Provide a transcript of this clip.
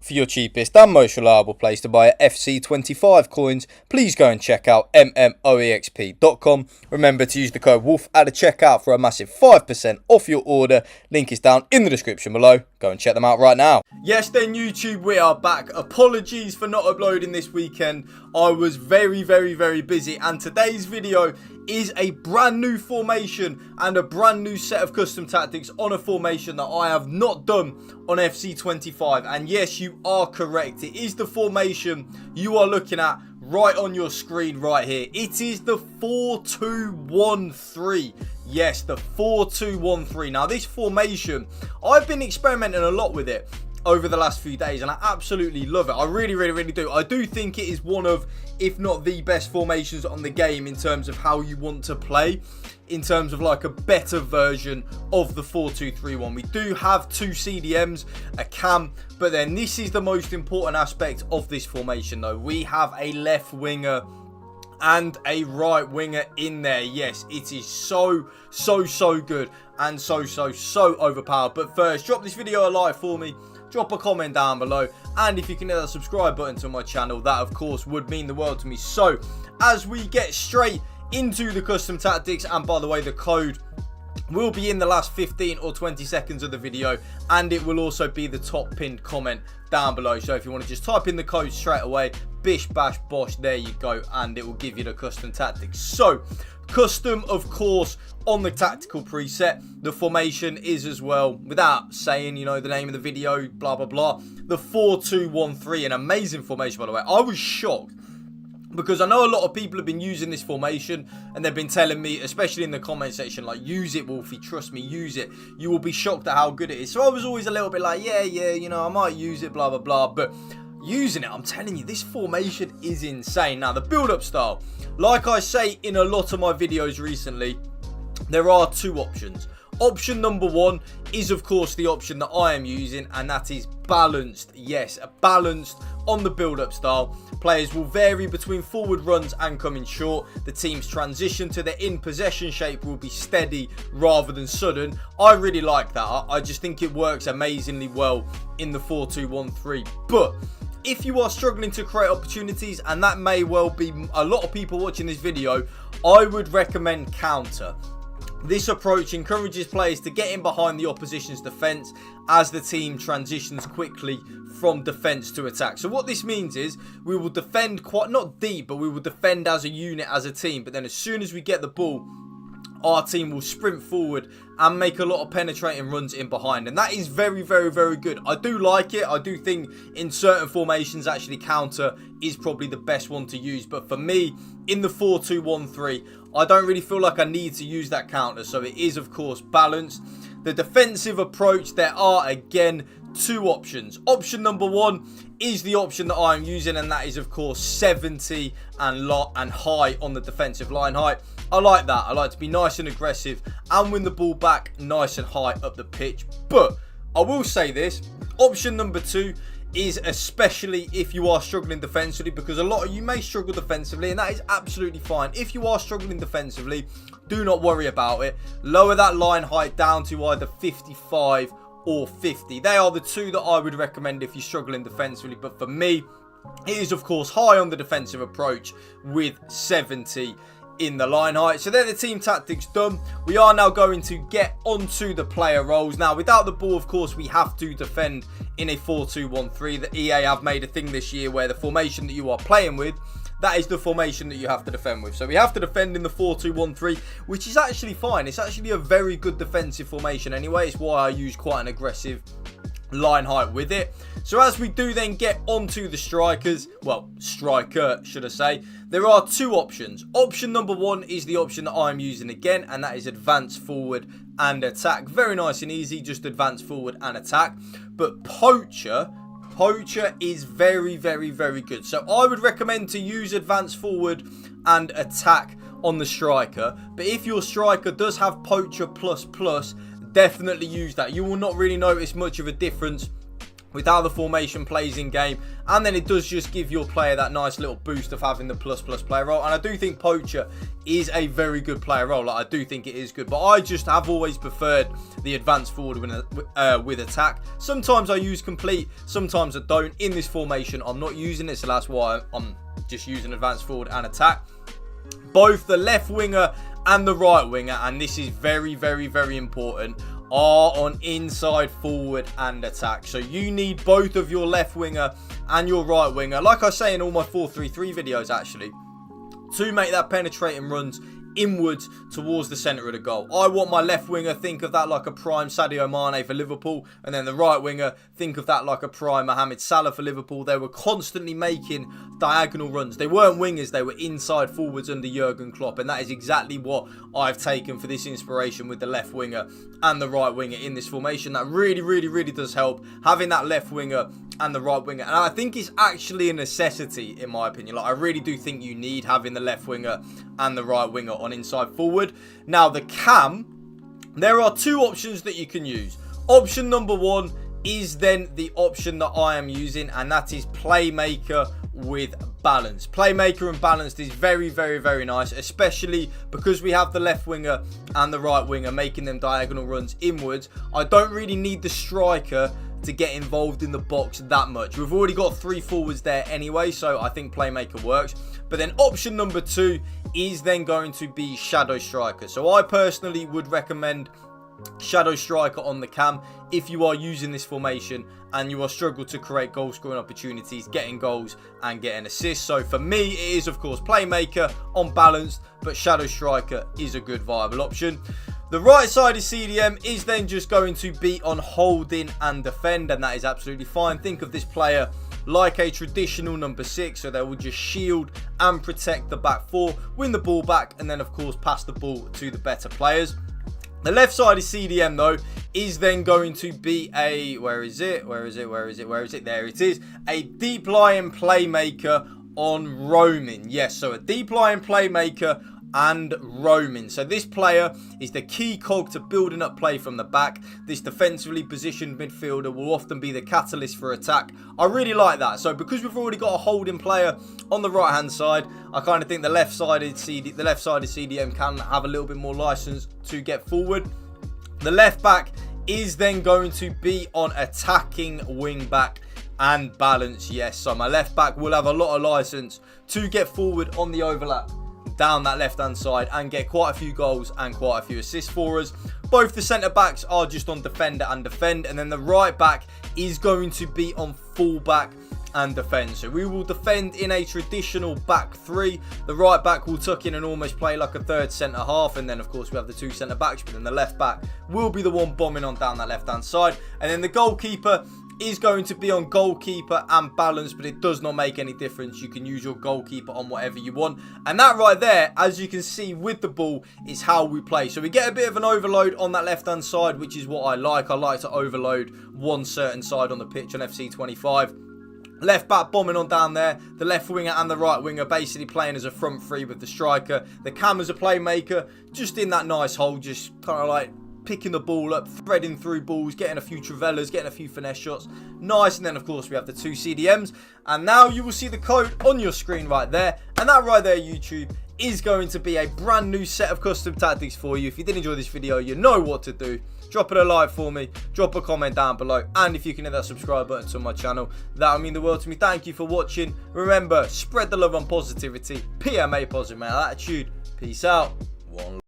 For your cheapest and most reliable place to buy FC25 coins, please go and check out mmoexp.com. Remember to use the code WOLF at the checkout for a massive 5% off your order. Link is down in the description below. Go and check them out right now. Yes then YouTube, we are back. Apologies for not uploading this weekend. I was very busy, and today's video is a brand new formation and a brand new set of custom tactics on a formation that I have not done on FC25. And yes, you are correct, it is the formation you are looking at right on your screen right here. It is the 4-2-1-3. Yes, the 4-2-1-3. Now this formation, I've been experimenting a lot with it over the last few days, and I absolutely love it. I really do. I do think it is one of, if not the best formations on the game in terms of how you want to play, in terms of like a better version of the 4-2-3-1. We do have two CDMs, a cam, but then this is the most important aspect of this formation though. We have a left winger and a right winger in there. Yes, it is so good and so overpowered. But first, drop this video a like for me, drop a comment down below, and if you can hit that subscribe button to my channel, that of course would mean the world to me. So as we get straight into the custom tactics, and by the way, the code will be in the last 15 or 20 seconds of the video, and it will also be the top pinned comment down below. So if you want to just type in the code straight away, bish bash bosh, there you go, and it will give you the custom tactics. So custom, of course, on the tactical preset. The formation is as well, without saying, you know, the name of the video, blah blah, the 4-2-1-3, an amazing formation, by the way. I was shocked because I know a lot of people have been using this formation and they've been telling me, especially in the comment section, like, use it, Wolfie, trust me, use it. You will be shocked at how good it is. So I was always a little bit like, yeah, you know, I might use it, blah blah, but using it, I'm telling you, this formation is insane. Now, the build-up style, like I say in a lot of my videos recently, there are two options. Option number one is, of course, the option that I am using, and that is balanced. Yes, balanced on the build-up style. Players will vary between forward runs and coming short. The team's transition to their in-possession shape will be steady rather than sudden. I really like that. I just think it works amazingly well in the 4-2-1-3. But if you are struggling to create opportunities, and that may well be a lot of people watching this video, I would recommend counter. This approach encourages players to get in behind the opposition's defence as the team transitions quickly from defence to attack. So what this means is we will defend quite, not deep, but we will defend as a unit, as a team. But then as soon as we get the ball, our team will sprint forward and make a lot of penetrating runs in behind. And that is very good. I do like it. I do think in certain formations, actually, counter is probably the best one to use. But for me, in the 4-2-1-3, I don't really feel like I need to use that counter. So it is, of course, balanced. The defensive approach, there are, again, two options. Option number one is the option that I'm using, and that is, of course, 70 and high on the defensive line height. I like that. I like to be nice and aggressive and win the ball back nice and high up the pitch. But I will say this, option number two is especially if you are struggling defensively, because a lot of you may struggle defensively, and that is absolutely fine. If you are struggling defensively, do not worry about it. Lower that line height down to either 55 or 50. They are the two that I would recommend if you're struggling defensively. But for me, it is, of course, high on the defensive approach with 70 in the line height. So they're the team tactics done. We are now going to get onto the player roles. Now, without the ball, of course, we have to defend in a 4-2-1-3. The EA have made a thing this year where the formation that you are playing with, that is the formation that you have to defend with. So we have to defend in the 4-2-1-3, which is actually fine. It's actually a very good defensive formation anyway. It's why I use quite an aggressive line height with it. So as we do then get onto the strikers, well, striker should I say, there are two options. Option number one is the option that I'm using again, and that is advance forward and attack. Very nice and easy, just advance forward and attack. But poacher is very good. So I would recommend to use advance forward and attack on the striker. But if your striker does have poacher plus, definitely use that. You will not really notice much of a difference with how the formation plays in game, and then it does just give your player that nice little boost of having the plus player role. And I do think poacher is a very good player role. Like, I do think it is good, but I just have always preferred the advanced forward with attack. Sometimes I use complete, sometimes I don't. In this formation I'm not using it, so that's why I'm just using advanced forward and attack. Both the left winger and the right winger, and this is very important, are on inside forward and attack. So you need both of your left winger and your right winger, like I say in all my 4-3-3 videos actually, to make that penetrating runs inwards towards the centre of the goal. I want my left winger, think of that like a prime Sadio Mane for Liverpool, and then the right winger, think of that like a prime Mohamed Salah for Liverpool. They were constantly making diagonal runs. They weren't wingers, they were inside forwards under Jurgen Klopp, and that is exactly what I've taken for this inspiration with the left winger and the right winger in this formation. That really does help, having that left winger and the right winger, and I think it's actually a necessity in my opinion. Like, I really do think you need having the left winger and the right winger on inside forward. Now the cam, there are two options that you can use. Option number one is then the option that I am using, and that is playmaker with balance. Playmaker and balanced is very nice, especially because we have the left winger and the right winger making them diagonal runs inwards. I don't really need the striker to get involved in the box that much. We've already got 3 forwards there anyway, so I think playmaker works. But then option number 2 is then going to be shadow striker. So I personally would recommend shadow striker on the cam if you are using this formation and you are struggling to create goal scoring opportunities, getting goals and getting assists. So for me, it is of course playmaker on balanced, but shadow striker is a good viable option. The right side of CDM is then just going to be on holding and defend, and that is absolutely fine. Think of this player like a traditional number 6, so they will just shield and protect the back 4, win the ball back, and then of course pass the ball to the better players. The left side of CDM though is then going to be a, where is it? There it is. A deep lying playmaker on roaming. Yes, so a deep lying playmaker and roaming. So this player is the key cog to building up play from the back. This defensively positioned midfielder will often be the catalyst for attack. I really like that. So because we've already got a holding player on the right hand side, I kind of think the left side of CDM can have a little bit more license to get forward. The left back is then going to be on attacking wing back and balance. Yes, so my left back will have a lot of license to get forward on the overlap down that left hand side and get quite a few goals and quite a few assists for us. Both the centre backs are just on defender and defend, and then the right back is going to be on full back and defend. So we will defend in a traditional back 3. The right back will tuck in and almost play like a third centre half, and then of course we have the 2 centre backs, but then the left back will be the one bombing on down that left hand side, and then the goalkeeper is going to be on goalkeeper and balance, but it does not make any difference. You can use your goalkeeper on whatever you want, and that right there, as you can see with the ball, is how we play. So we get a bit of an overload on that left hand side, which is what I like. I like to overload one certain side on the pitch on FC 25. Left back bombing on down there, the left winger and the right winger basically playing as a front 3 with the striker. The cam as a playmaker, just in that nice hole, just kind of like picking the ball up, threading through balls, getting a few travellas, getting a few finesse shots. Nice. And then of course we have the 2 CDMs, and now you will see the code on your screen right there, and that right there, YouTube, is going to be a brand new set of custom tactics for you. If you did enjoy this video, you know what to do. Drop it a like for me, drop a comment down below, and if you can hit that subscribe button to my channel, that would mean the world to me. Thank you for watching. Remember, spread the love and positivity. PMA positive, man, attitude. Peace out. One